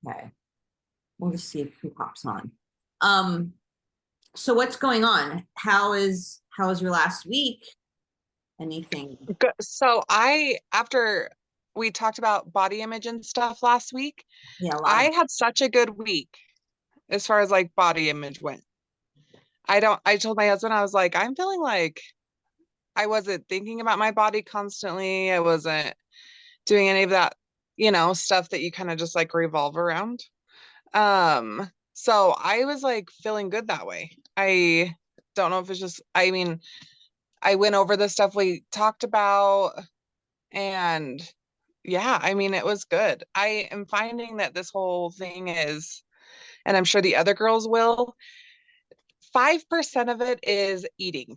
Okay. We'll just see who pops on. So what's going on? How is your last week? Anything? So after we talked about body image and stuff last week, Yeah, a lot I of had such a good week as far as like body image went. I told my husband, I was like, I'm feeling like I wasn't thinking about my body constantly. I wasn't doing any of that, stuff that you kind of just like revolve around. So I was like feeling good that way. I don't know if it's just, I mean, I went over the stuff we talked about and yeah, I mean, it was good. I am finding that this whole thing is, and I'm sure the other girls will, 5% of it is eating.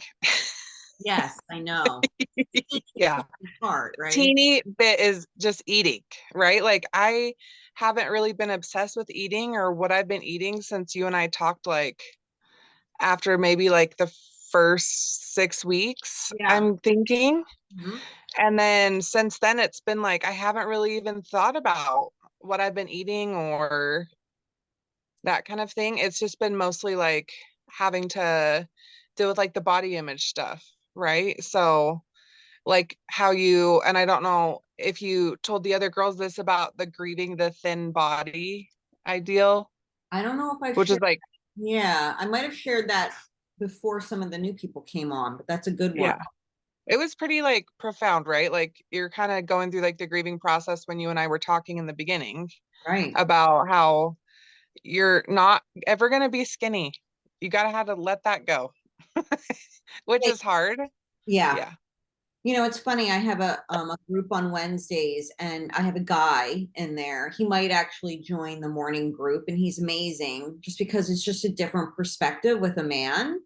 yes, I know. Yeah. Part, right? Teeny bit is just eating, right? Like I haven't really been obsessed with eating or what I've been eating since you and I talked like after maybe like the first 6 weeks, Yeah. I'm thinking. Mhm. And then since then, it's been like I haven't really even thought about what I've been eating or that kind of thing. It's just been mostly like having to deal with like the body image stuff, right? So, like how you, and I don't know if you told the other girls this about the grieving the thin body ideal, I don't know if I've which is shared. like, Yeah, I might have shared that before some of the new people came on, but that's a good one. yeah, it was pretty like profound, right? Like you're kind of going through like the grieving process when you and I were talking in the beginning Right. about how you're not ever going to be skinny. You got to have to let that go, which Yeah. is hard. Yeah. Yeah. It's funny. I have a group on Wednesdays, and I have a guy in there. He might actually join the morning group, and he's amazing, just because it's just a different perspective with a man.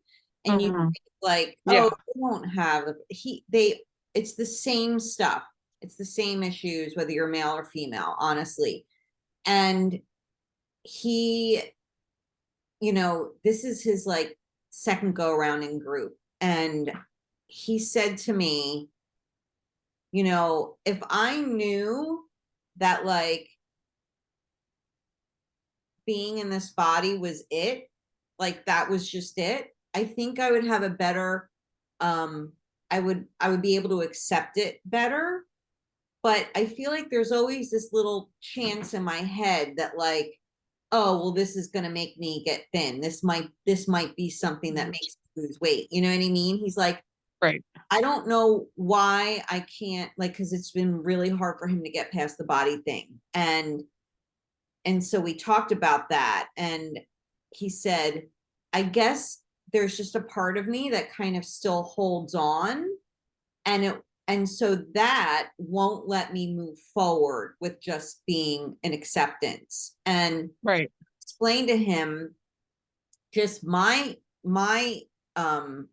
And you Mhm. think like, oh, Yeah. they won't have he they. It's the same stuff. It's the same issues, whether you're male or female, honestly. And he, this is his like second go around in group, and he said to me, if I knew that like being in this body was it, like that was just it, I think I would have a better um I would be able to accept it better. But I feel like there's always this little chance in my head that like, oh, well, this is going to make me get thin. This might be something that makes me lose weight. You know what I mean? He's like, Right. I don't know why I can't, like, because it's been really hard for him to get past the body thing. And so we talked about that, and he said, I guess there's just a part of me that kind of still holds on, and so that won't let me move forward with just being an acceptance. And Right. explain to him just my um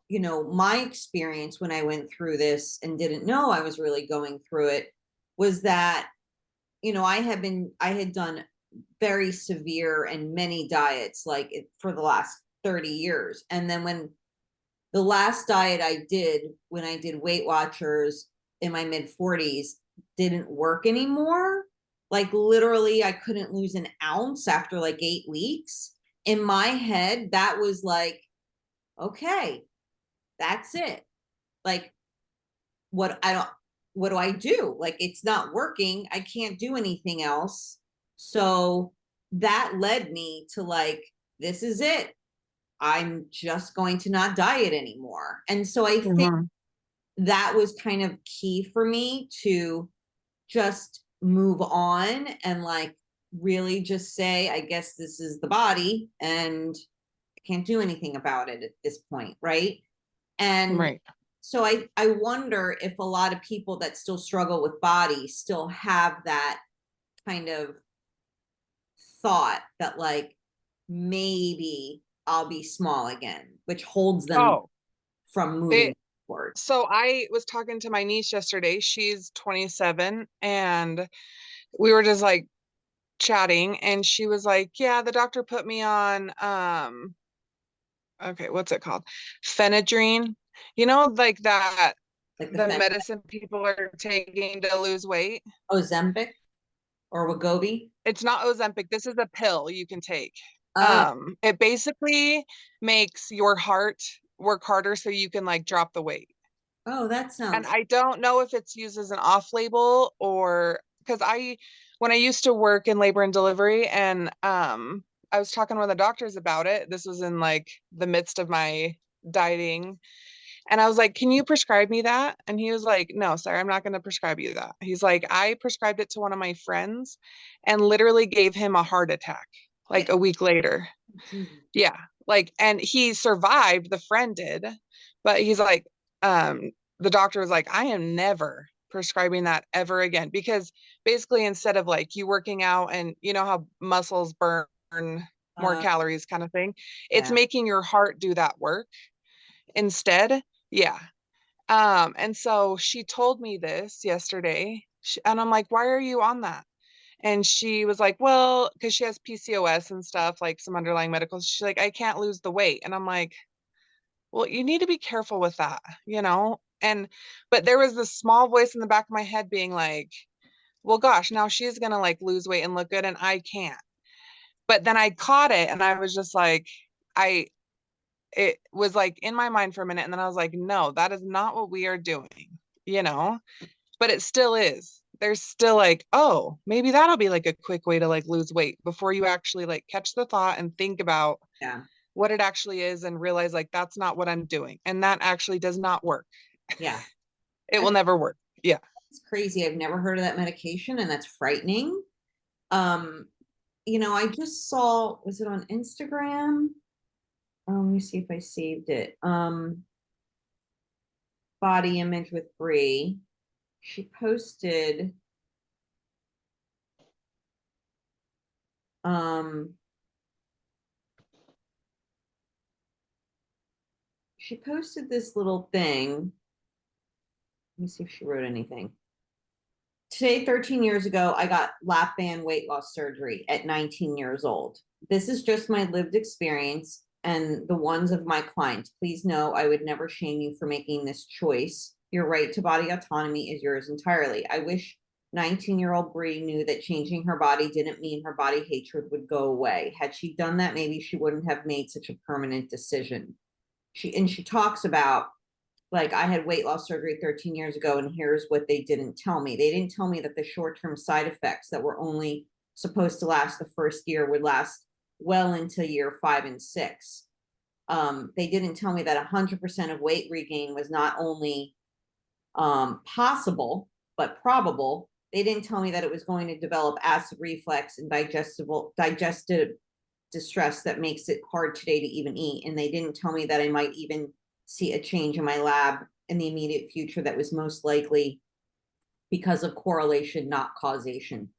my experience when I went through this and didn't know I was really going through it was that, I had done very severe and many diets like for the last 30 years. And then when the last diet I did, when I did Weight Watchers in my mid 40s, didn't work anymore. Like literally, I couldn't lose an ounce after like 8 weeks. In my head, that was like, okay, that's it. Like, what I don't what do I do? Like it's not working. I can't do anything else. So that led me to like, this is it. I'm just going to not diet anymore. And so I think Mhm. that was kind of key for me to just move on and like really just say, I guess this is the body and I can't do anything about it at this point, right? And Right. so I wonder if a lot of people that still struggle with body still have that kind of thought that like maybe I'll be small again, which holds them Oh, from moving it forward. so I was talking to my niece yesterday. She's 27 and we were just like chatting and she was like, "Yeah, the doctor put me on okay, what's it called? Phenadrine. You know, like Like the the medicine people are taking to lose weight." Ozempic. or Wegovy? It's not Ozempic. This is a pill you can take. Oh, It basically makes your heart work harder so you can like drop the weight. oh, that And sounds, I don't know if it's used as an off label or because when I used to work in labor and delivery and I was talking with the doctors about it. This was in like the midst of my dieting. And I was like, can you prescribe me that? And he was like, no, sorry, I'm not going to prescribe you that. He's like, I prescribed it to one of my friends and literally gave him a heart attack like yeah, a week later. Jesus. Yeah. Like, and he survived, the friend did, but he's like, um, the doctor was like, I am never prescribing that ever again. Because basically, instead of like you working out and you know how muscles burn more Uh, calories kind of thing, it's yeah, making your heart do that work instead. Yeah. And so she told me this yesterday, and I'm like, why are you on that? And she was like, well, because she has PCOS and stuff, like some underlying medical. She's like, I can't lose the weight. And I'm like, well, you need to be careful with that, you know? And, but there was this small voice in the back of my head being like, well, gosh, now she's going to like lose weight and look good, and I can't. But then I caught it and I was just like, I, it was like in my mind for a minute. And then I was like, no, that is not what we are doing, you know? But it still is. There's still like, oh, maybe that'll be like a quick way to like lose weight before you actually like catch the thought and think about yeah, what it actually is and realize like that's not what I'm doing. And that actually does not work. yeah. It will That's, never work. Yeah. that's crazy. I've never heard of that medication, and that's frightening. Um, I just saw, was it on Instagram? Let me see if I saved it. Body image with Bree. She posted, um, this little thing. Let me see if she wrote anything. Today, 13 years ago, I got lap band weight loss surgery at 19 years old. This is just my lived experience and the ones of my clients. Please know I would never shame you for making this choice. Your right to body autonomy is yours entirely. I wish 19-year-old Bree knew that changing her body didn't mean her body hatred would go away. Had she done that, maybe she wouldn't have made such a permanent decision. She talks about, like, I had weight loss surgery 13 years ago, and here's what they didn't tell me. They didn't tell me that the short-term side effects that were only supposed to last the first year would last well into year 5 and 6. They didn't tell me that 100% of weight regain was not only possible but probable. They didn't tell me that it was going to develop acid reflux and digestive distress that makes it hard today to even eat. And they didn't tell me that I might even see a change in my lab in the immediate future that was most likely because of correlation, not causation.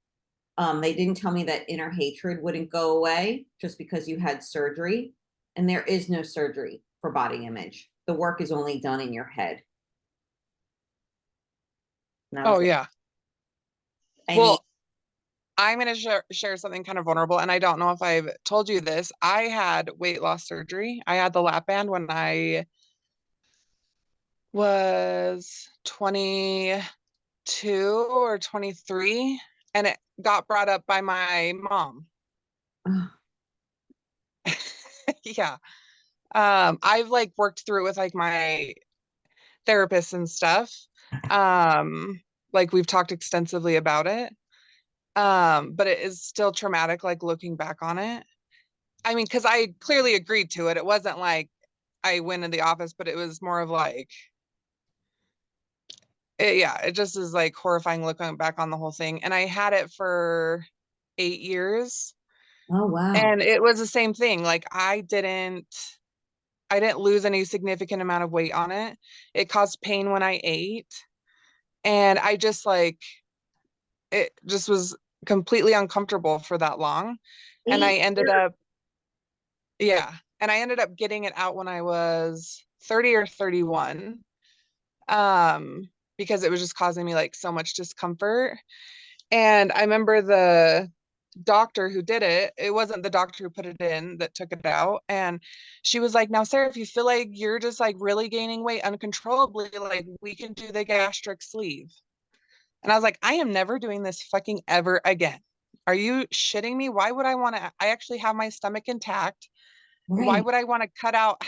They didn't tell me that inner hatred wouldn't go away just because you had surgery. And there is no surgery for body image. The work is only done in your head. And I Oh, was like, yeah. I mean, Well, I'm going to share something kind of vulnerable. And I don't know if I've told you this. I had weight loss surgery. I had the lap band when I was 22 or 23. And it got brought up by my mom. Yeah. I've like worked through it with like my therapist and stuff. Um, like we've talked extensively about it. But it is still traumatic, like looking back on it. I mean, because I clearly agreed to it. It wasn't like I went in the office, but it was more of like, yeah, it just is like horrifying looking back on the whole thing. And I had it for 8 years, oh, wow. and it was the same thing. Like I didn't lose any significant amount of weight on it. It caused pain when I ate. And I just like, it just was completely uncomfortable for that long. And I Eight ended years. up, yeah. And I ended up getting it out when I was 30 or 31. Um, because it was just causing me like so much discomfort. And I remember the doctor who did it, it wasn't the doctor who put it in that took it out. And she was like, now, Sarah, if you feel like you're just like really gaining weight uncontrollably, like we can do the gastric sleeve. And I was like, I am never doing this fucking ever again. Are you shitting me? Why would I want to? I actually have my stomach intact. Why Right. would I want to cut out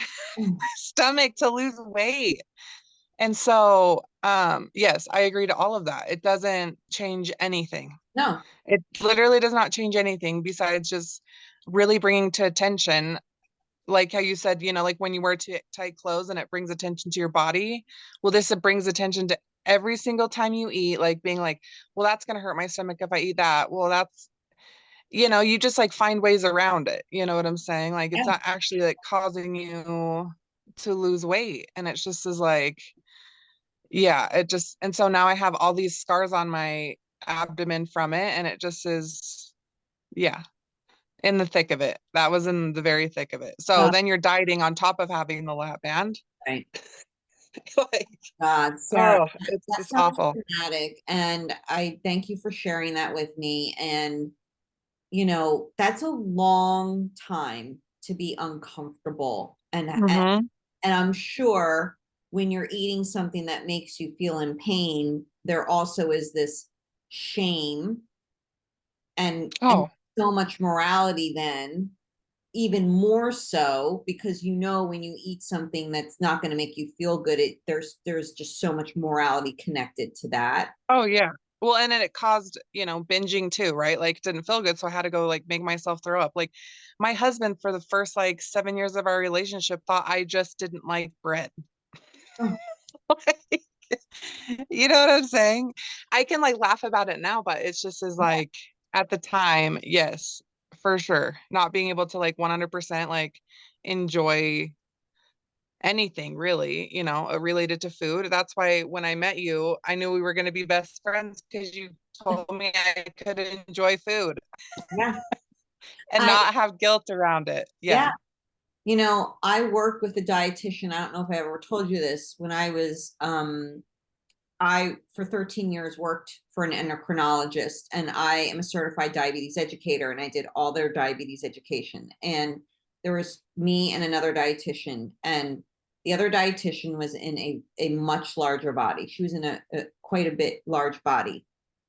stomach to lose weight? And so, yes, I agree to all of that. It doesn't change anything. No. It literally does not change anything besides just really bringing to attention, like how you said, like when you wear tight clothes and it brings attention to your body. Well, this it brings attention to every single time you eat, like being like, well, that's going to hurt my stomach if I eat that. Well, you just like find ways around it. You know what I'm saying? Like it's Yeah. not actually like causing you to lose weight. And it's just is like, yeah, and so now I have all these scars on my abdomen from it. And it just is, yeah, in the thick of it. That was in the very thick of it. So Oh, then you're dieting on top of having the lap band. right. Like, God, Sarah, oh, it's that just sounds awful. dramatic. And I thank you for sharing that with me. And, that's a long time to be uncomfortable. Hmm. And I'm sure when you're eating something that makes you feel in pain, there also is this shame and Oh, so much morality then, even more so because when you eat something that's not going to make you feel good, there's just so much morality connected to that. oh yeah. Well, and then it caused, binging too, right? Like it didn't feel good. So I had to go like make myself throw up. Like my husband for the first like 7 years of our relationship thought I just didn't like bread. Oh, Like, you know what I'm saying? I can like laugh about it now, but it's just as like at the time, yes, for sure. Not being able to like 100% like enjoy anything really, related to food. That's why when I met you, I knew we were going to be best friends because you told me I could enjoy food yeah. and I not have guilt around it. Yeah. Yeah. I worked with a dietitian. I don't know if I ever told you this. When I for 13 years worked for an endocrinologist, and I am a certified diabetes educator, and I did all their diabetes education. And there was me and another dietitian, and the other dietitian was in a much larger body. She was in a quite a bit large body.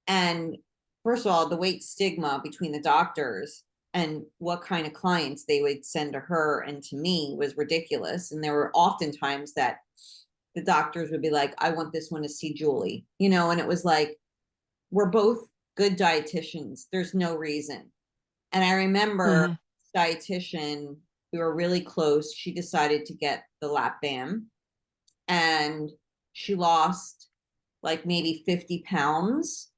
And first of all, the weight stigma between the doctors and what kind of clients they would send to her and to me was ridiculous. And there were often times that the doctors would be like, I want this one to see Julie, and it was like, we're both good dietitians. There's no reason. And I remember Hmm. dietitian, we were really close. She decided to get the lap band and she lost like maybe 50 pounds.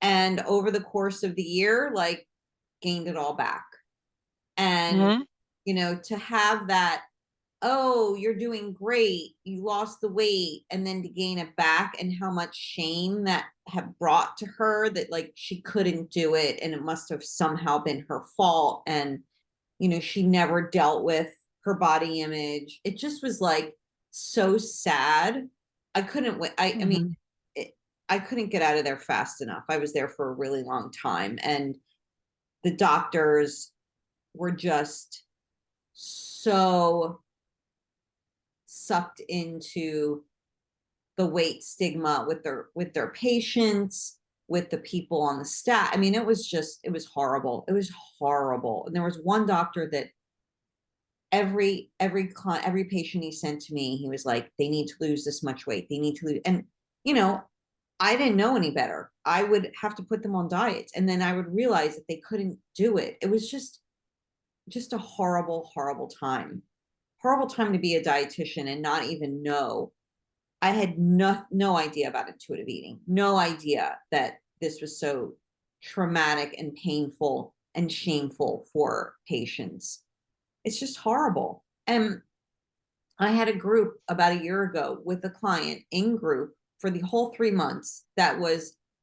And over the course of the year, like gained it all back. And, Hmm. to have that, oh, you're doing great, you lost the weight, and then to gain it back, and how much shame that had brought to her that like she couldn't do it and it must have somehow been her fault. And, she never dealt with her body image. It just was like so sad. I couldn't wait. I mean, Hmm. it, I couldn't get out of there fast enough. I was there for a really long time. And the doctors were just so sucked into the weight stigma with their patients, with the people on the staff. I mean, it was horrible. It was horrible. And there was one doctor that every patient he sent to me, he was like, they need to lose this much weight. They need to lose. And you know, I didn't know any better. I would have to put them on diets, and then I would realize that they couldn't do it. It was just a horrible, horrible time. Horrible time to be a dietitian and not even know. I had no idea about intuitive eating. No idea that this was so traumatic and painful and shameful for patients. It's just horrible. And I had a group about a year ago with a client in group for the whole 3 months that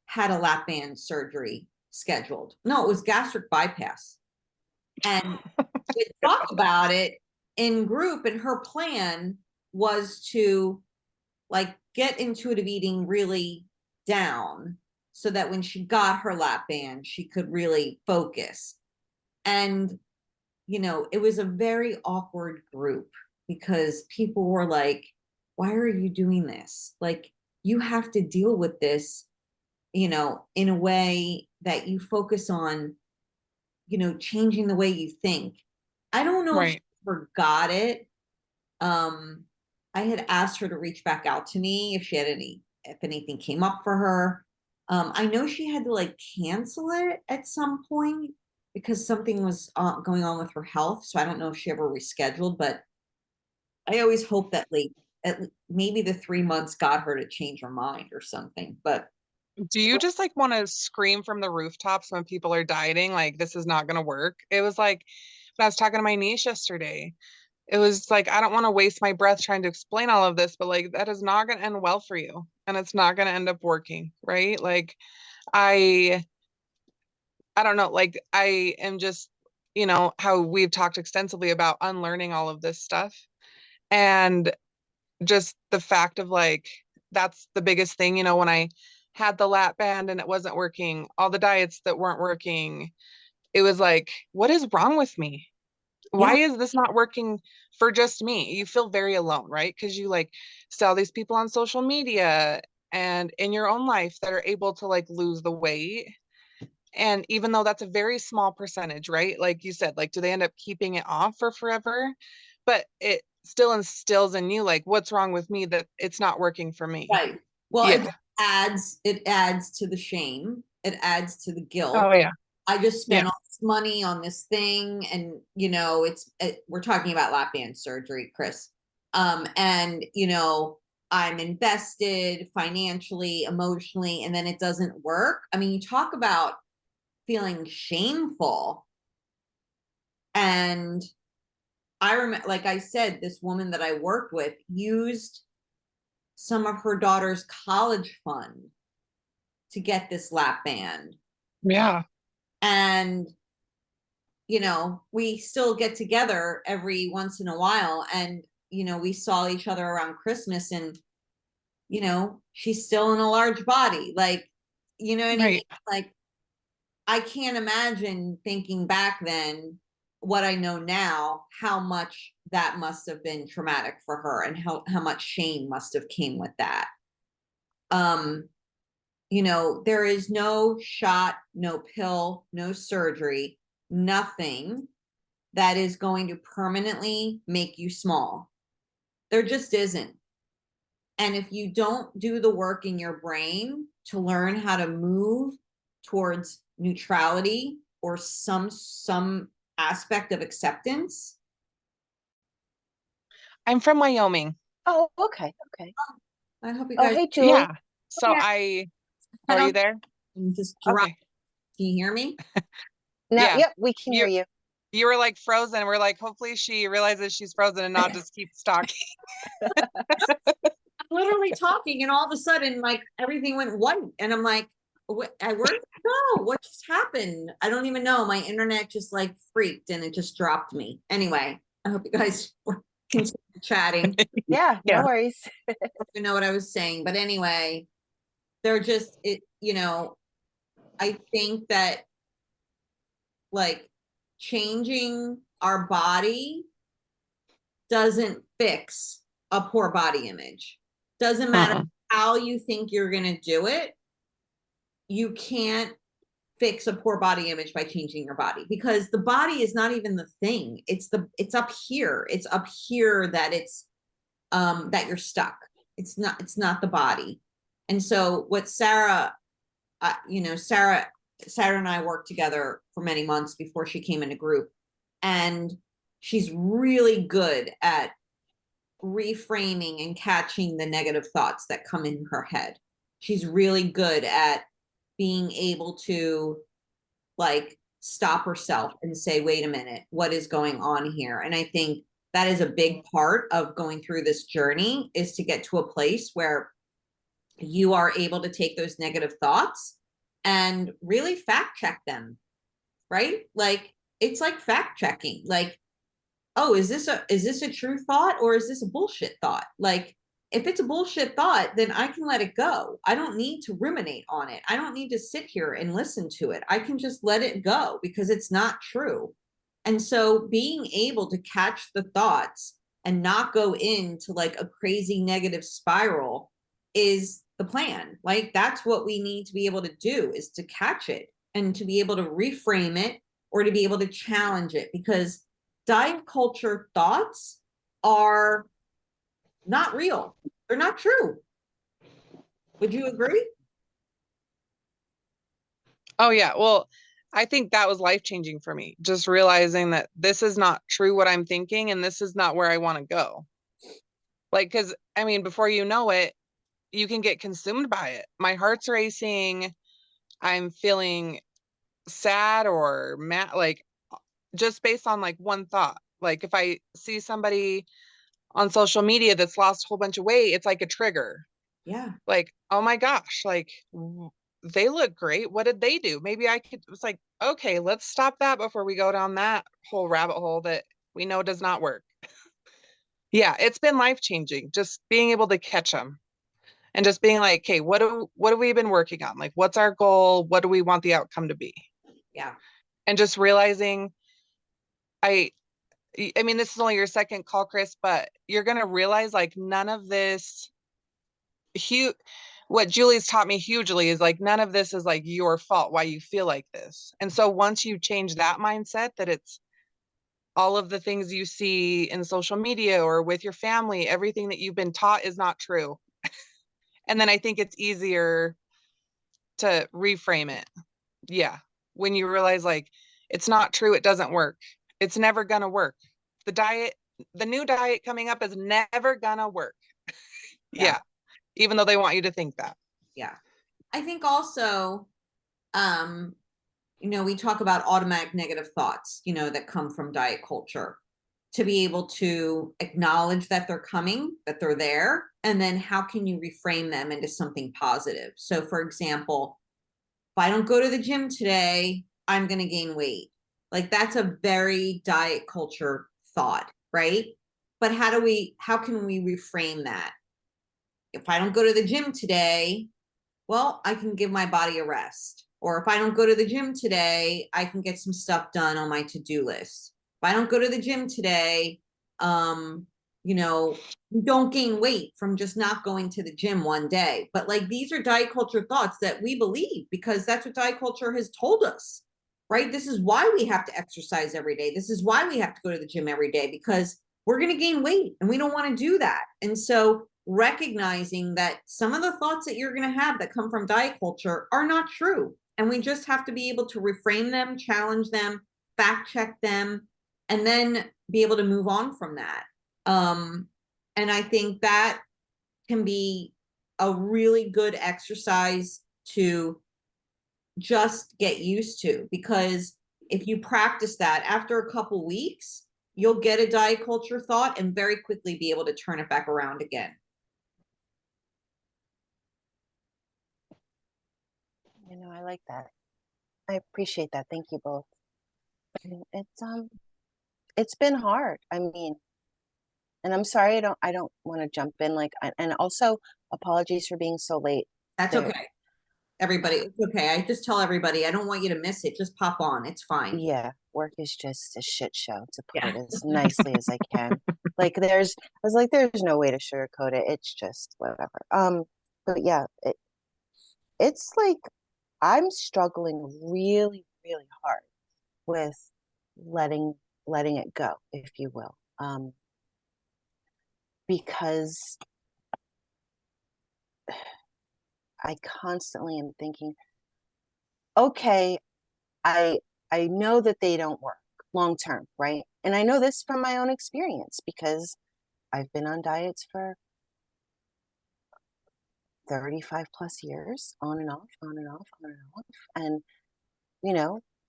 had a lap band surgery scheduled. No, it was gastric bypass. And we talked about it in group, and her plan was to like get intuitive eating really down so that when she got her lap band, she could really focus. And, it was a very awkward group because people were like, why are you doing this? Like, you have to deal with this in a way that you focus on, changing the way you think. I don't know if she Right. forgot it. Um, I had asked her to reach back out to me if anything came up for her. I know she had to like cancel it at some point because something was going on with her health. So I don't know if she ever rescheduled, but I always hope that like maybe the 3 months got her to change her mind or something. But Do you just like want to scream from the rooftops when people are dieting, like, this is not going to work? It was like when I was talking to my niece yesterday, it was like, I don't want to waste my breath trying to explain all of this, but like, that is not going to end well for you. And it's not going to end up working, right? Like, I, I don't know, like, I am just, how we've talked extensively about unlearning all of this stuff. And just the fact of like, that's the biggest thing, when I had the lap band and it wasn't working, all the diets that weren't working, it was like, what is wrong with me? yeah, Why is this not working for just me? You feel very alone, right? Because you like see all these people on social media and in your own life that are able to like lose the weight. And even though that's a very small percentage, right? Like you said, like, do they end up keeping it off for forever? But it still instills in you, like, what's wrong with me that it's not working for me? right. Well, Yeah. it adds to the shame. It adds to the guilt. Oh, yeah. I just Yeah. spent all this money on this thing, and we're talking about lap band surgery, Chris. And I'm invested financially, emotionally, and then it doesn't work. I mean, you talk about feeling shameful. And I remember, like I said, this woman that I worked with used some of her daughter's college fund to get this lap band. Yeah. And we still get together every once in a while, and we saw each other around Christmas, and she's still in a large body, like, you know what I mean? Right. Like, I can't imagine thinking back then what I know now, how much that must have been traumatic for her, and how much shame must have came with that. Um, there is no shot, no pill, no surgery, nothing that is going to permanently make you small. There just isn't. And if you don't do the work in your brain to learn how to move towards neutrality or some aspect of acceptance, I'm from Wyoming. Oh, okay, okay. I hope you Oh, guys hey, Julie. Yeah. So yeah, oh, head are you on there? and just drop. Okay. Can you hear me? Now, Yeah. yep, we can You hear you. you were like frozen. We're like, hopefully she realizes she's frozen and not just keeps talking. Literally talking, and all of a sudden, like, everything went white, and I'm like, where did it go? What just happened? I don't even know. My internet just like freaked, and it just dropped me. Anyway, I hope you guys continue chatting. Yeah, Yeah. no worries. You know what I was saying, but anyway, they're just it. I think that, like, changing our body doesn't fix a poor body image. Doesn't matter Uh-uh. how you think you're going to do it. You can't fix a poor body image by changing your body, because the body is not even the thing. It's up here. It's up here that that you're stuck. It's not the body. And so what Sarah and I worked together for many months before she came into group, and she's really good at reframing and catching the negative thoughts that come in her head. She's really good at being able to, like, stop herself and say, wait a minute, what is going on here? And I think that is a big part of going through this journey, is to get to a place where you are able to take those negative thoughts and really fact check them, right? Like, it's like fact checking. Like, oh, is this a true thought, or is this a bullshit thought? Like, if it's a bullshit thought, then I can let it go. I don't need to ruminate on it. I don't need to sit here and listen to it. I can just let it go because it's not true. And so being able to catch the thoughts and not go into like a crazy negative spiral is the plan. Like that's what we need to be able to do, is to catch it and to be able to reframe it or to be able to challenge it, because diet culture thoughts are not real. They're not true. Would you agree? Oh yeah. Well, I think that was life-changing for me. Just realizing that this is not true what I'm thinking and this is not where I want to go. Like, cause I mean, before you know it, you can get consumed by it. My heart's racing. I'm feeling sad or mad, like just based on like one thought. Like if I see somebody on social media that's lost a whole bunch of weight, it's like a trigger. Yeah. Like, oh my gosh, like they look great. What did they do? Maybe I could, it's like, okay, let's stop that before we go down that whole rabbit hole that we know does not work. Yeah, it's been life changing just being able to catch them and just being like, okay, what have we been working on? Like, what's our goal? What do we want the outcome to be? Yeah. And just realizing I I mean, this is only your second call, Chris, but you're gonna realize like none of this huge what Julie's taught me hugely is like none of this is like your fault why you feel like this. And so once you change that mindset that it's all of the things you see in social media or with your family, everything that you've been taught is not true. And then I think it's easier to reframe it. Yeah. When you realize like it's not true, it doesn't work. It's never gonna work. The diet, the new diet coming up is never gonna work. Yeah. Yeah. Even though they want you to think that. Yeah. I think also, um, we talk about automatic negative thoughts, that come from diet culture. To be able to acknowledge that they're coming, that they're there, and then how can you reframe them into something positive? So, for example, if I don't go to the gym today, I'm going to gain weight. Like that's a very diet culture thought, right? But how can we reframe that? If I don't go to the gym today, well, I can give my body a rest. Or if I don't go to the gym today, I can get some stuff done on my to-do list. If I don't go to the gym today, um, you don't gain weight from just not going to the gym one day. But like these are diet culture thoughts that we believe because that's what diet culture has told us, right? This is why we have to exercise every day. This is why we have to go to the gym every day, because we're going to gain weight and we don't want to do that. And so recognizing that some of the thoughts that you're going to have that come from diet culture are not true. And we just have to be able to reframe them, challenge them, fact check them, and then be able to move on from that. And I think that can be a really good exercise to just get used to, because if you practice that after a couple weeks, you'll get a diet culture thought and very quickly be able to turn it back around again. I like that. I appreciate that. Thank you both. It's been hard. I mean, and I'm sorry I don't want to jump in and also apologies for being so late. That's okay. Everybody, it's okay. I just tell everybody I don't want you to miss it. Just pop on. It's fine. Yeah, work is just a shit show, to put Yeah. it as nicely as I can. I was like, there's no way to sugarcoat it. It's just whatever. But yeah, it's like I'm struggling really, really hard with letting it go, if you will. Because I constantly am thinking, okay, I know that they don't work long term, right? And I know this from my own experience because I've been on diets for 35 plus years, on and off, on and off, on and off. And,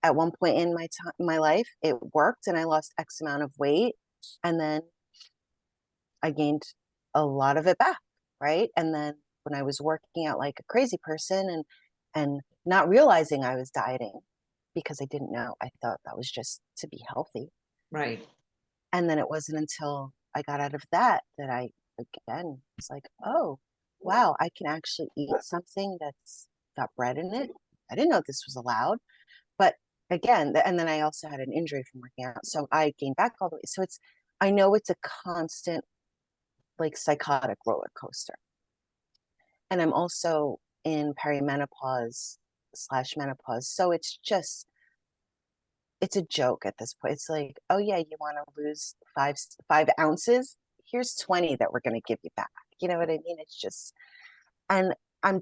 at one point in my life, it worked and I lost X amount of weight. And then I gained a lot of it back, right? And then when I was working out like a crazy person and not realizing I was dieting because I didn't know, I thought that was just to be healthy. Right. And then it wasn't until I got out of that I again was like, oh wow, I can actually eat something that's got bread in it. I didn't know this was allowed. But again, and then I also had an injury from working out, so I gained back all the way. So I know it's a constant like psychotic roller coaster. and I'm also in perimenopause / menopause. So it's a joke at this point. It's like, oh yeah, you want to lose 5 ounces? Here's 20 that we're going to give you back. You know what I mean? It's just, and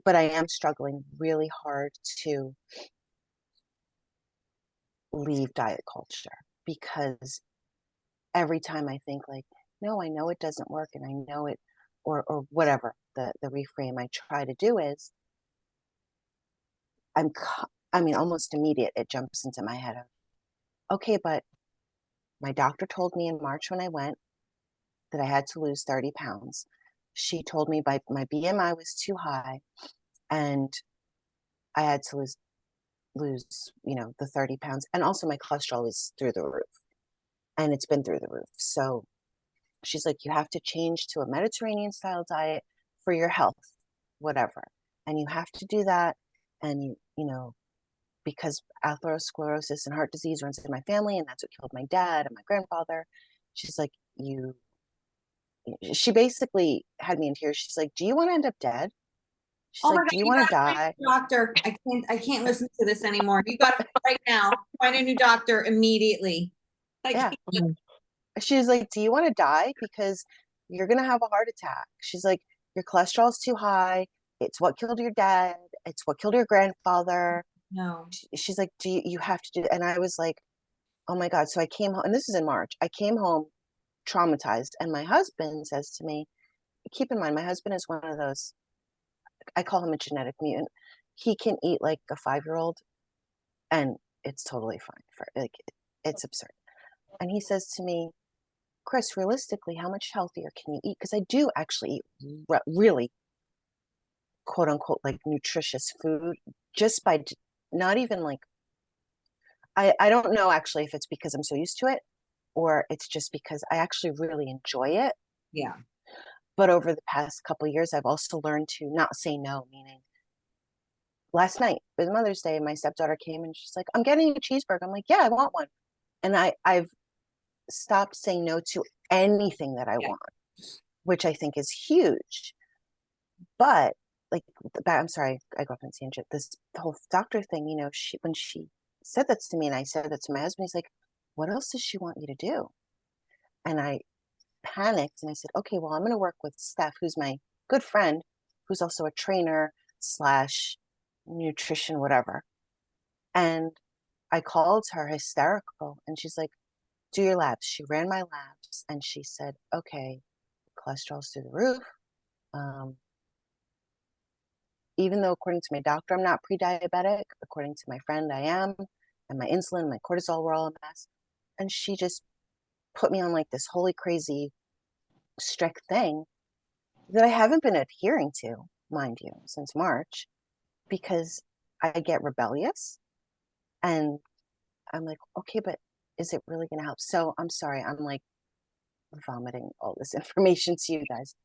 but I am struggling really hard to leave diet culture, because every time I think like, no, I know it doesn't work and I know it, or whatever the reframe I try to do is, I mean, almost immediate, it jumps into my head of, okay, but my doctor told me in March when I went that I had to lose 30 pounds. She told me my BMI was too high and I had to lose, the 30 pounds. And also my cholesterol is through the roof, and it's been through the roof. So she's like, you have to change to a Mediterranean style diet for your health, whatever. And you have to do that. And because atherosclerosis and heart disease runs in my family, and that's what killed my dad and my grandfather. She's like, she basically had me in tears. She's like, do you want to end up dead? She's Oh my like, God, do you you want to gotta find die? a new doctor. I can't listen to this anymore. You gotta right now find a new doctor immediately. I Yeah. can't. She's like, do you want to die? Because you're going to have a heart attack. She's like, your cholesterol's too high. It's what killed your dad. It's what killed your grandfather. No. She's like, you have to do it. And I was like, oh my God. So I came home, and this is in March. I came home traumatized. And my husband says to me, keep in mind, my husband is one of those, I call him a genetic mutant. He can eat like a 5-year-old and it's totally fine for like, it's absurd. And he says to me, Chris, realistically, how much healthier can you eat? Because I do actually eat really, quote unquote, like nutritious food, just by not even like, I don't know actually if it's because I'm so used to it or it's just because I actually really enjoy it. Yeah. But over the past couple of years, I've also learned to not say no, meaning last night was Mother's Day, my stepdaughter came and she's like, I'm getting a cheeseburger. I'm like, yeah, I want one. And I've stopped saying no to anything that I want, which I think is huge. But like, I'm sorry, I go off on tangent. This whole doctor thing, when she said that to me, and I said that to my husband, he's like, "What else does she want you to do?" And I panicked, and I said, "Okay, well, I'm going to work with Steph, who's my good friend, who's also a trainer slash nutrition, whatever." And I called her hysterical, and she's like, "Do your labs." She ran my labs, and she said, "Okay, cholesterol's through the roof. Um, Even though according to my doctor, I'm not pre-diabetic, according to my friend, I am, and my insulin, my cortisol were all a mess." And she just put me on like this holy crazy strict thing that I haven't been adhering to, mind you, since March, because I get rebellious and I'm like, okay, but is it really going to help? So I'm sorry, I'm like vomiting all this information to you guys.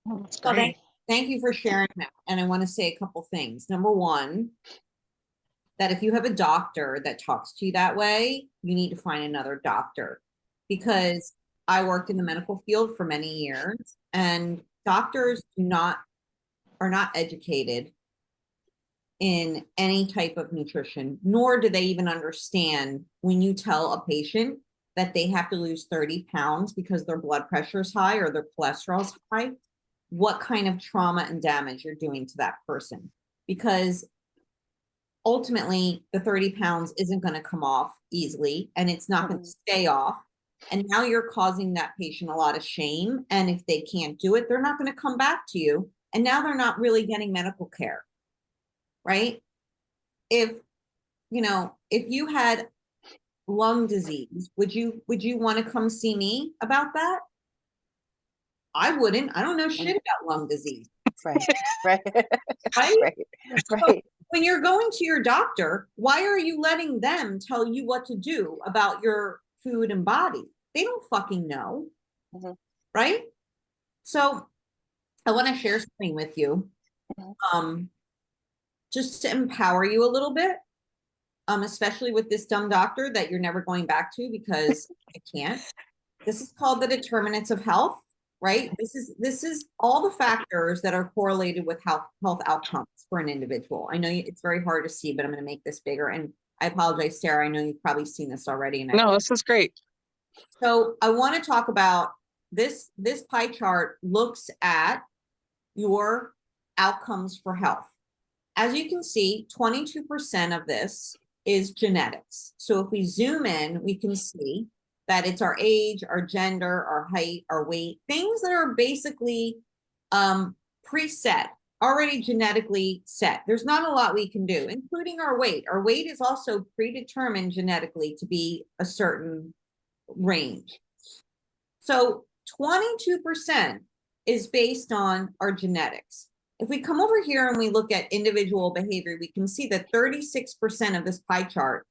Oh, that's Well, great. thank you for sharing that. And I want to say a couple things. Number one, that if you have a doctor that talks to you that way, you need to find another doctor, because I worked in the medical field for many years, and doctors are not educated in any type of nutrition, nor do they even understand when you tell a patient that they have to lose 30 pounds because their blood pressure is high or their cholesterol is high, what kind of trauma and damage you're doing to that person. Because ultimately, the 30 pounds isn't going to come off easily, and it's not going to stay off. And now you're causing that patient a lot of shame. And if they can't do it, they're not going to come back to you. And now they're not really getting medical care, right? If you had lung disease, would you want to come see me about that? I wouldn't. I don't know shit about lung disease. Right, right, Right? right, So right. when you're going to your doctor, why are you letting them tell you what to do about your food and body? They don't fucking know. Mm-hmm. Right? So I want to share something with you. Just to empower you a little bit. Especially with this dumb doctor that you're never going back to because I can't. This is called the determinants of health. right? This is all the factors that are correlated with health outcomes for an individual. I know it's very hard to see, but I'm going to make this bigger. And I apologize, Sarah. I know you've probably seen this already. And No, this is great. so I want to talk about this. This pie chart looks at your outcomes for health. As you can see, 22% of this is genetics. So if we zoom in, we can see that it's our age, our gender, our height, our weight, things that are basically preset, already genetically set. There's not a lot we can do, including our weight. Our weight is also predetermined genetically to be a certain range. So 22% is based on our genetics. If we come over here and we look at individual behavior, we can see that 36% of this pie chart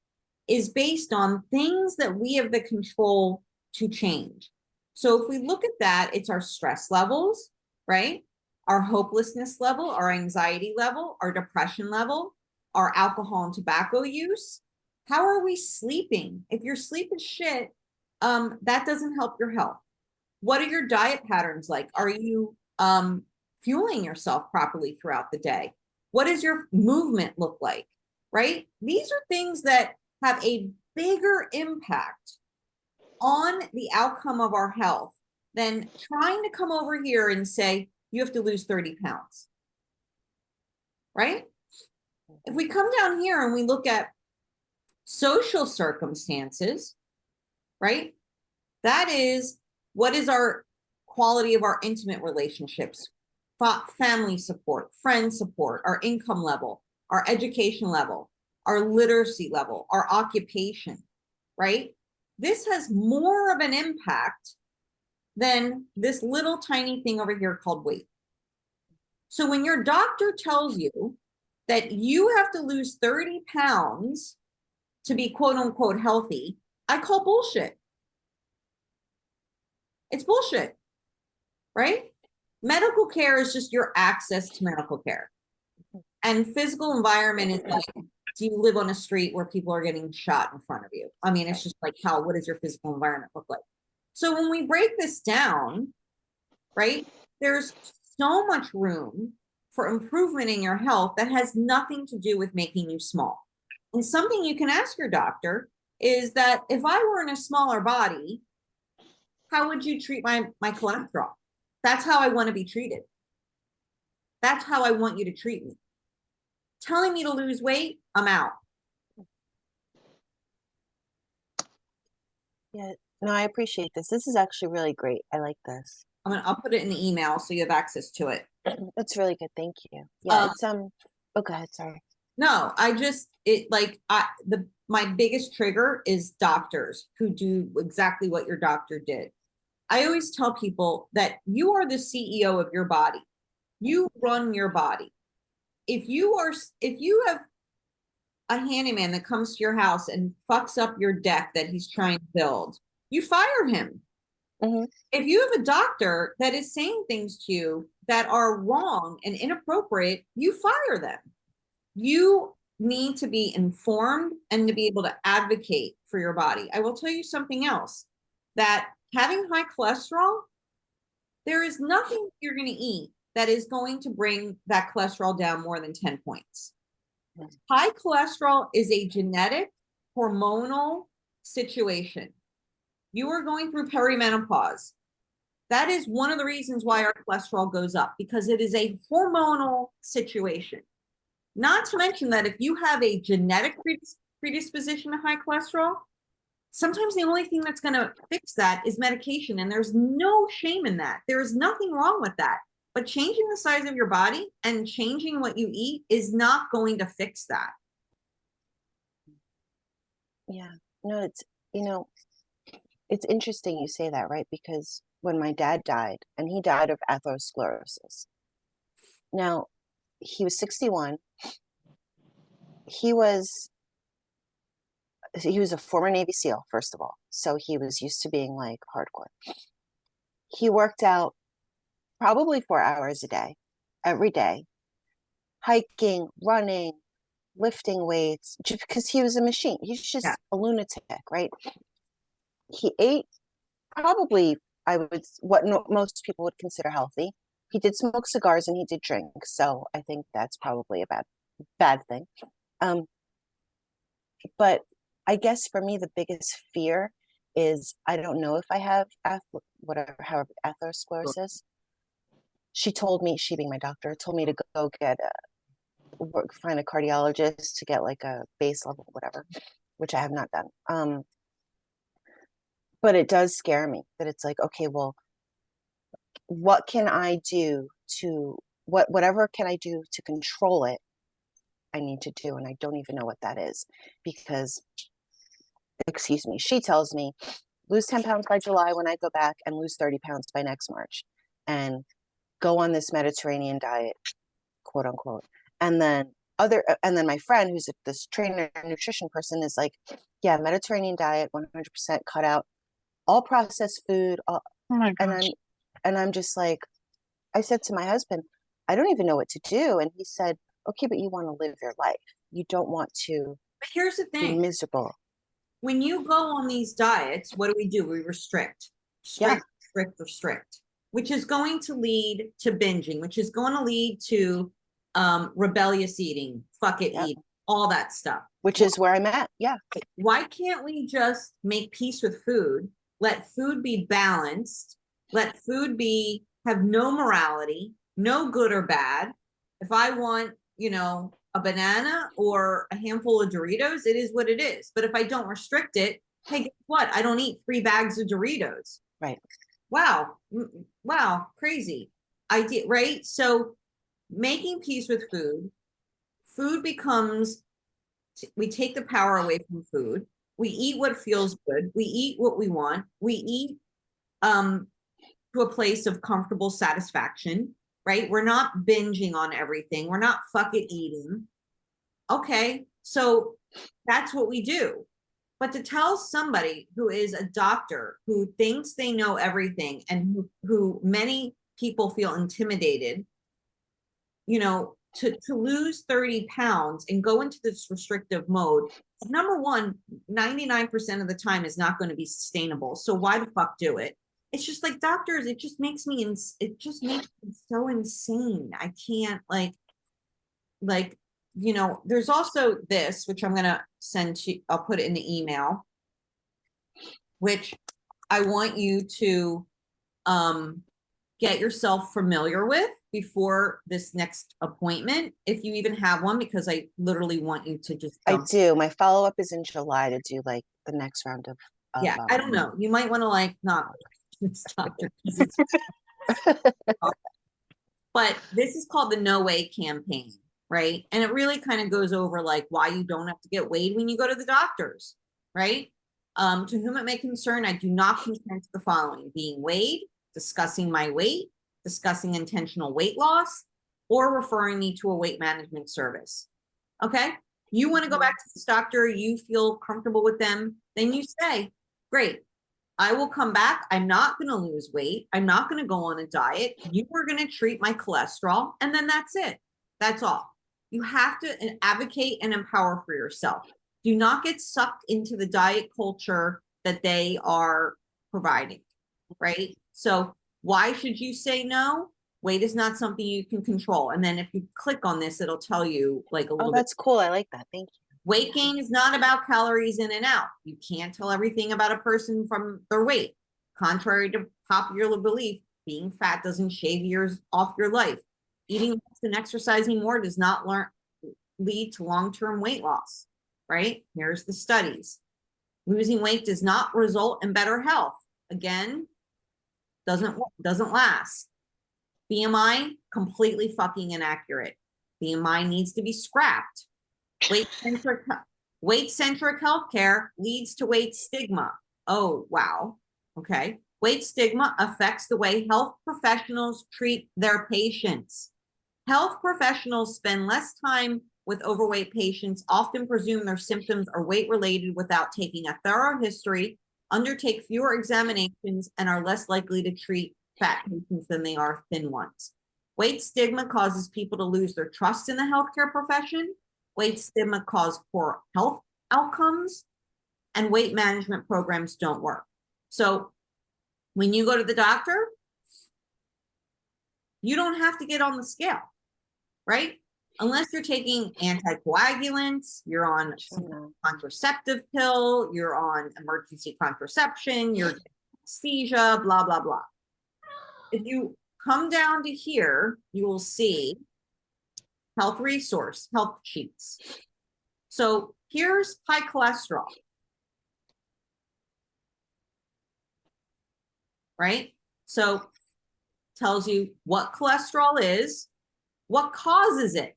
is based on things that we have the control to change. So if we look at that, it's our stress levels, right? Our hopelessness level, our anxiety level, our depression level, our alcohol and tobacco use. How are we sleeping? If your sleep is shit, that doesn't help your health. What are your diet patterns like? Are you fueling yourself properly throughout the day? What does your movement look like, right? These are things that have a bigger impact on the outcome of our health than trying to come over here and say, you have to lose 30 pounds, right? If we come down here and we look at social circumstances, right? That is, what is our quality of our intimate relationships, family support, friend support, our income level, our education level, our literacy level, our occupation, right? This has more of an impact than this little tiny thing over here called weight. So when your doctor tells you that you have to lose 30 pounds to be quote unquote healthy, I call bullshit. It's bullshit, right? Medical care is just your access to medical care. And physical environment is like, do you live on a street where people are getting shot in front of you? I mean, it's just like, what does your physical environment look like? So when we break this down, right, there's so much room for improvement in your health that has nothing to do with making you small. And something you can ask your doctor is that if I were in a smaller body, how would you treat my cholesterol? That's how I want to be treated. That's how I want you to treat me. Telling me to lose weight, I'm out. Yeah, no, I appreciate this. This is actually really great. I like this. I'll put it in the email so you have access to it. That's really good. Thank you. Yeah, it's oh, go ahead. Sorry. No, my biggest trigger is doctors who do exactly what your doctor did. I always tell people that you are the CEO of your body. You run your body. If you have a handyman that comes to your house and fucks up your deck that he's trying to build, you fire him. Mm-hmm. If you have a doctor that is saying things to you that are wrong and inappropriate, you fire them. You need to be informed and to be able to advocate for your body. I will tell you something else, that having high cholesterol, there is nothing you're going to eat that is going to bring that cholesterol down more than 10 points. High cholesterol is a genetic, hormonal situation. You are going through perimenopause. That is one of the reasons why our cholesterol goes up, because it is a hormonal situation. Not to mention that if you have a genetic predisposition to high cholesterol, sometimes the only thing that's going to fix that is medication. And there's no shame in that. There is nothing wrong with that. But changing the size of your body and changing what you eat is not going to fix that. Yeah, no, it's interesting you say that, right? Because when my dad died, and he died of atherosclerosis. Now, he was 61. He was a former Navy SEAL, first of all. So he was used to being like hardcore. He worked out probably 4 hours a day, every day, hiking, running, lifting weights, just because he was a machine. He's just a lunatic, right? He ate probably most people would consider healthy. He did smoke cigars and he did drink, so I think that's probably a bad thing. But I guess for me, the biggest fear is I don't know if I have atherosclerosis. She told me, she being my doctor, told me to go get find a cardiologist to get like a base level, whatever, which I have not done. But it does scare me that it's like, okay, well, what can I do to whatever can I do to control it? I need to do, and I don't even know what that is because, excuse me, she tells me lose 10 pounds by July when I go back and lose 30 pounds by next March and go on this Mediterranean diet, quote unquote. And then my friend who's this trainer nutrition person is like, yeah, Mediterranean diet, 100% cut out all processed food. Oh my gosh. And I'm just like, I said to my husband, I don't even know what to do. And he said, okay, but you want to live your life. You don't want to But here's the be thing. miserable. When you go on these diets, what do? We restrict, restrict, which is going to lead to binging, which is going to lead to rebellious eating, fuck it, eating, all that stuff. Which is where I'm at. Yeah. Why can't we just make peace with food? Let food be balanced. Let food have no morality, no good or bad. If I want, a banana or a handful of Doritos, it is what it is. But if I don't restrict it, hey, guess what? I don't eat 3 bags of Doritos. Right. Wow. Wow. Crazy idea, right? So making peace with food becomes, we take the power away from food. We eat what feels good. We eat what we want. We eat to a place of comfortable satisfaction, right? We're not binging on everything. We're not fuck it eating. Okay, so that's what we do. But to tell somebody who is a doctor who thinks they know everything and who many people feel intimidated, to lose 30 pounds and go into this restrictive mode, number one, 99% of the time is not going to be sustainable. So why the fuck do it? It's just like doctors, it just makes me so insane. I can't there's also this, which I'm going to send to, I'll put it in the email, which I want you to get yourself familiar with before this next appointment, if you even have one, because I literally want you to just I do. My follow-up is in July to do like the next round of I don't know. You might want to not doctor, but this is called the No Weigh campaign, right? And it really kind of goes over why you don't have to get weighed when you go to the doctors, right? To whom it may concern, I do not consent to the following: being weighed, discussing my weight, discussing intentional weight loss, or referring me to a weight management service. Okay? You want to go back to this doctor, you feel comfortable with them, then you say, great, I will come back. I'm not going to lose weight. I'm not going to go on a diet. You are going to treat my cholesterol, and then that's it. That's all. You have to advocate and empower for yourself. Do not get sucked into the diet culture that they are providing, right? So why should you say no? Weight is not something you can control. And then if you click on this, it'll tell you a little bit. Oh, that's cool. I like that. Thank you. Weight gain is not about calories in and out. You can't tell everything about a person from their weight. Contrary to popular belief, being fat doesn't shave years off your life. Eating less and exercising more does not lead to long-term weight loss, right? Here's the studies. Losing weight does not result in better health. Again, doesn't last. BMI, completely fucking inaccurate. BMI needs to be scrapped. Weight-centric healthcare leads to weight stigma. Oh, wow. Okay. Weight stigma affects the way health professionals treat their patients. Health professionals spend less time with overweight patients, often presume their symptoms are weight-related without taking a thorough history, undertake fewer examinations, and are less likely to treat fat patients than they are thin ones. Weight stigma causes people to lose their trust in the healthcare profession. Weight stigma causes poor health outcomes, and weight management programs don't work. So When you go to the doctor, you don't have to get on the scale, right? Unless you're taking anticoagulants, you're on some contraceptive pill, you're on emergency contraception, you're anesthesia, blah, blah, blah. If you come down to here, you will see health resource, health sheets. So here's high cholesterol, right? So tells you what cholesterol is, what causes it.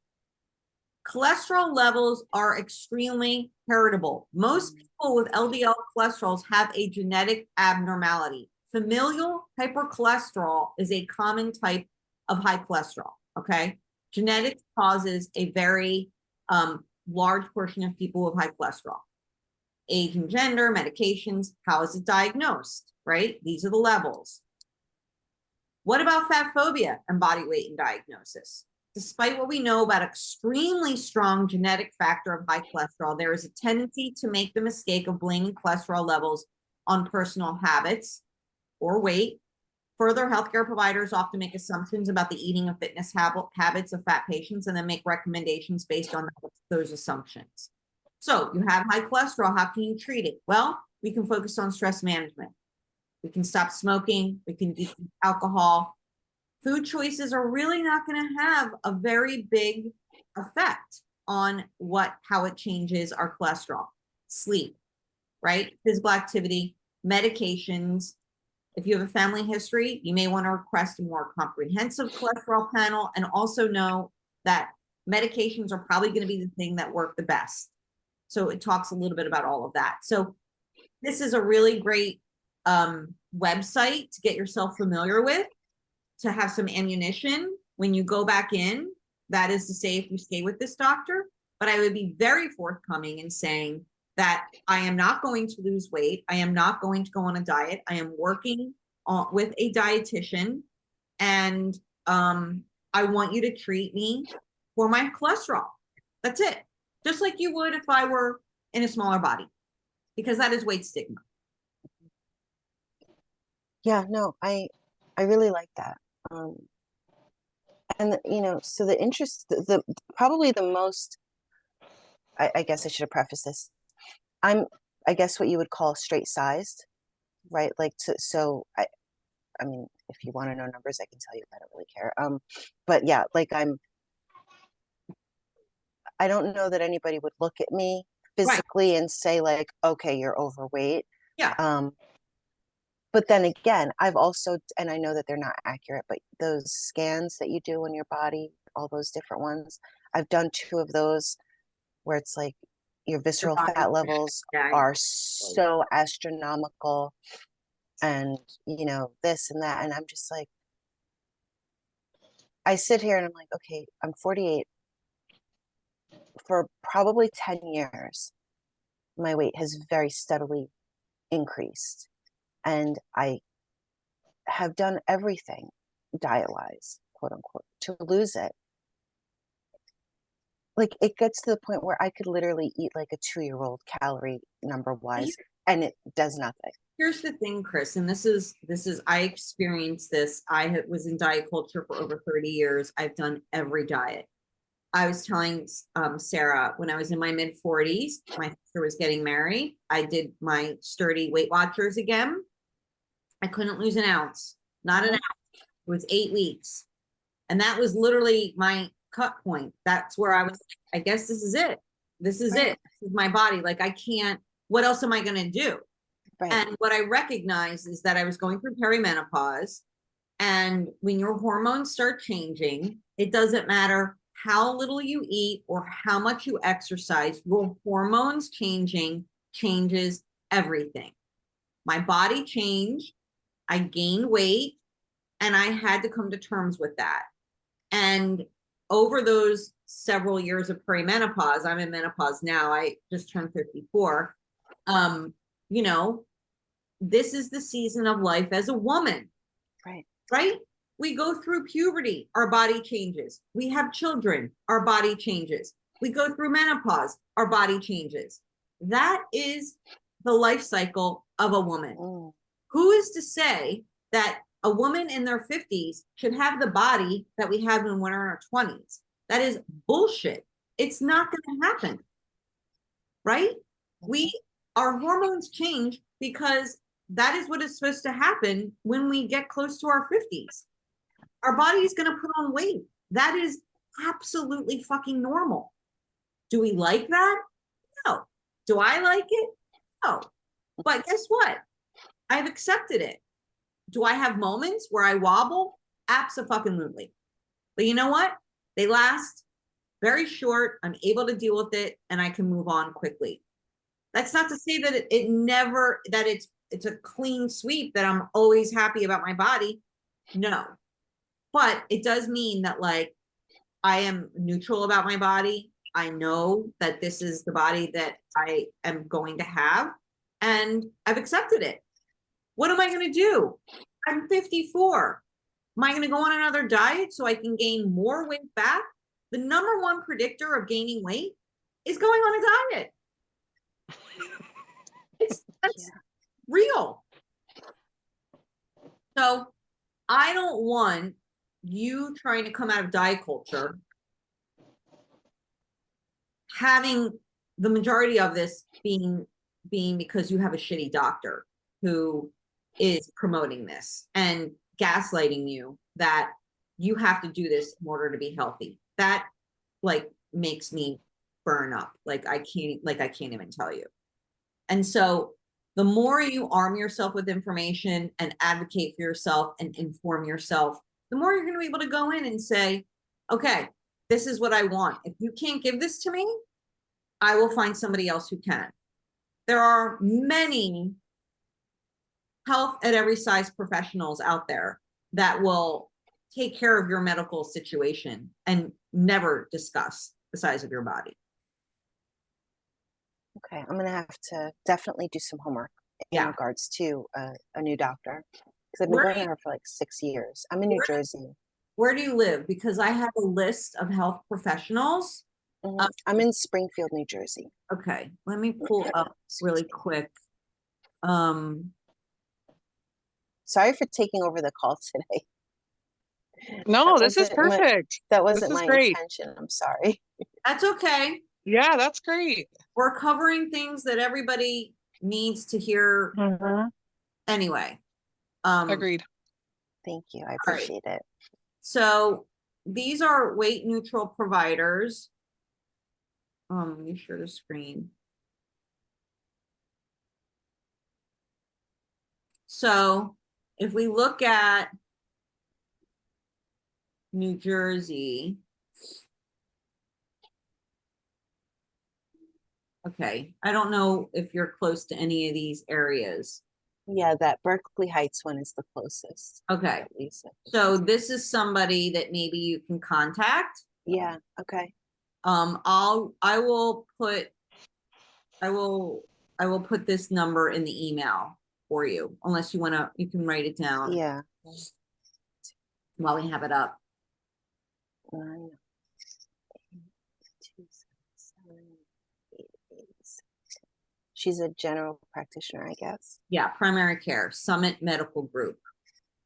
Cholesterol levels are extremely heritable. Most people with LDL cholesterols have a genetic abnormality. Familial hypercholesterol is a common type of high cholesterol, okay? Genetics causes a very large portion of people with high cholesterol. Age and gender, medications, how is it diagnosed, right? These are the levels. What about fat phobia and body weight and diagnosis? Despite what we know about extremely strong genetic factor of high cholesterol, there is a tendency to make the mistake of blaming cholesterol levels on personal habits or weight. Further, healthcare providers often make assumptions about the eating and fitness habits of fat patients and then make recommendations based on those assumptions. So you have high cholesterol, how can you treat it? Well, we can focus on stress management. We can stop smoking, we can decrease alcohol. Food choices are really not going to have a very big effect on how it changes our cholesterol. Sleep, right? Physical activity, medications. If you have a family history, you may want to request a more comprehensive cholesterol panel, and also know that medications are probably going to be the thing that work the best. So it talks a little bit about all of that. So this is a really great website to get yourself familiar with, to have some ammunition when you go back in. That is to say, if you stay with this doctor. But I would be very forthcoming in saying that I am not going to lose weight. I am not going to go on a diet. I am working with a dietitian, and I want you to treat me for my cholesterol. That's it. Just like you would if I were in a smaller body, because that is weight stigma. Yeah, no, I really like that. And so the interest, the probably the most, I guess I should have prefaced this. I guess what you would call straight sized, right? Like, so I mean, if you want to know numbers, I can tell you. I don't really care. But yeah, like I don't know that anybody would look at me physically and say like, okay, you're overweight. Yeah. But then again, I've also, and I know that they're not accurate, but those scans that you do on your body, all those different ones, I've done 2 of those where it's like your visceral fat levels are so astronomical, and this and that. And I'm just like, I sit here and I'm like, okay, I'm 48. For probably 10 years, my weight has very steadily increased. And I have done everything diet-wise, quote unquote, to lose it. Like, it gets to the point where I could literally eat like a 2-year-old calorie number wise, and it does nothing. Here's the thing, Chris, and this is I experienced this. I was in diet culture for over 30 years. I've done every diet. I was telling Sarah, when I was in my mid 40s, my sister was getting married. I did my sturdy Weight Watchers again. I couldn't lose an ounce, not an ounce. It was 8 weeks. And that was literally my cut point. That's where I was, I guess this is it. This is it. This is my body. Like, I can't, what else am I going to do? Right. And what I recognized is that I was going through perimenopause. And when your hormones start changing, it doesn't matter how little you eat or how much you exercise, your hormones changing changes everything. My body changed. I gained weight, and I had to come to terms with that. And over those several years of perimenopause, I'm in menopause now. I just turned 54. This is the season of life as a woman. Right? We go through puberty, our body changes. We have children, our body changes. We go through menopause, our body changes. That is the life cycle of a woman. Who is to say that a woman in their 50s should have the body that we had when we're in our 20s. That is bullshit. It's not going to happen. Right? Our hormones change because that is what is supposed to happen when we get close to our 50s. Our body is going to put on weight. That is absolutely fucking normal. Do we like that? No. Do I like it? No. But guess what? I've accepted it. Do I have moments where I wobble? Absolutely. But you know what? They last very short. I'm able to deal with it and I can move on quickly. That's not to say that it never, that it's a clean sweep, that I'm always happy about my body. No. But it does mean that, like, I am neutral about my body. I know that this is the body that I am going to have, and I've accepted it. What am I going to do? I'm 54. Am I going to go on another diet so I can gain more weight back? The number one predictor of gaining weight is going on a diet. That's real. So I don't want you trying to come out of diet culture, having the majority of this being because you have a shitty doctor who is promoting this and gaslighting you that you have to do this in order to be healthy. That, like, makes me burn up. Like I can't even tell you. And so the more you arm yourself with information and advocate for yourself and inform yourself, the more you're going to be able to go in and say, okay, this is what I want. If you can't give this to me, I will find somebody else who can. There are many health at every size professionals out there that will take care of your medical situation and never discuss the size of your body. Okay, I'm gonna have to definitely do some homework in regards to a new doctor, because I've been going to her for like 6 years. I'm in New Jersey. Where do you live? Because I have a list of health professionals. I'm in Springfield, New Jersey. Okay, let me pull up really quick. Sorry for taking over the call today. No, this is perfect. That wasn't my intention. I'm sorry. That's okay. Yeah, that's great. We're covering things that everybody needs to hear anyway. Agreed. Thank you. I appreciate it. So these are weight neutral providers. Let me share the screen. So if we look at New Jersey, okay, I don't know if you're close to any of these areas. Yeah, that Berkeley Heights one is the closest. Okay. So this is somebody that maybe you can contact. Yeah, okay. I will put this number in the email for you, unless you you can write it down. Yeah. While we have it up. 9, 2, 7, 8, 8, 6. She's a general practitioner, I guess. Yeah, primary care, Summit Medical Group.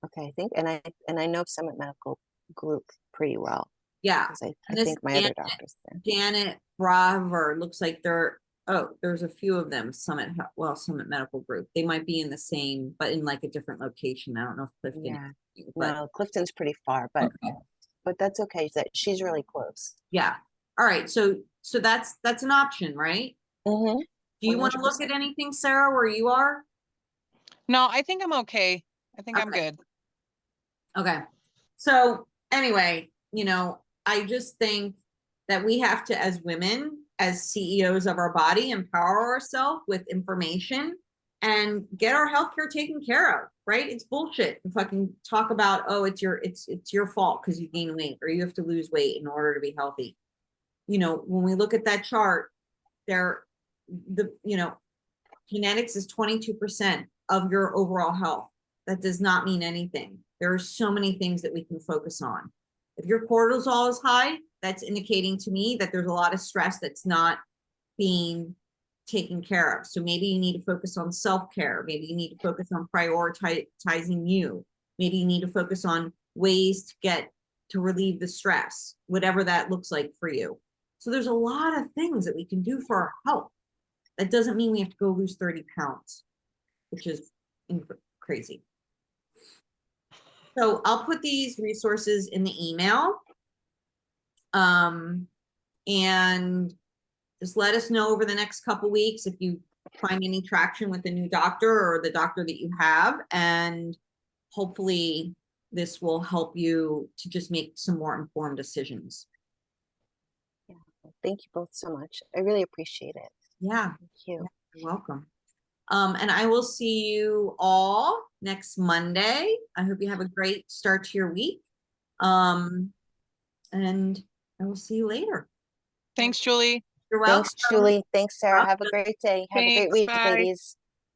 Okay, I think, and I know Summit Medical Group pretty well. Yeah, I think my other doctor's there. Janet Braver, looks like there's a few of them. Summit Medical Group. They might be in the same, but in like a different location. I don't know if Clifton. Yeah, but no, Clifton's pretty far, but that's okay. That she's really close. Yeah. All right. So that's an option, right? Mm-hmm. Do you want to look at anything, Sarah, where you are? No, I think I'm okay. I think I'm good. Okay. So anyway, I just think that we have to, as women, as CEOs of our body, empower ourselves with information and get our healthcare taken care of, right? It's bullshit to fucking talk about, oh, it's your fault because you gain weight or you have to lose weight in order to be healthy. When we look at that chart, genetics is 22% of your overall health. That does not mean anything. There are so many things that we can focus on. If your cortisol is high, that's indicating to me that there's a lot of stress that's not being taken care of. So maybe you need to focus on self-care. Maybe you need to focus on prioritizing you. Maybe you need to focus on ways to relieve the stress, whatever that looks like for you. So there's a lot of things that we can do for our health. That doesn't mean we have to go lose 30 pounds, which is crazy. So I'll put these resources in the email. And just let us know over the next couple weeks if you find any traction with the new doctor or the doctor that you have. And hopefully this will help you to just make some more informed decisions. Yeah. Thank you both so much. I really appreciate it. Yeah. Thank you. You're welcome. And I will see you all next Monday. I hope you have a great start to your week. And I will see you later. Thanks, Julie. You're welcome. Thanks, Julie. Thanks, Sarah. Welcome. Have a great day. Have a great Thanks. week, Bye. ladies.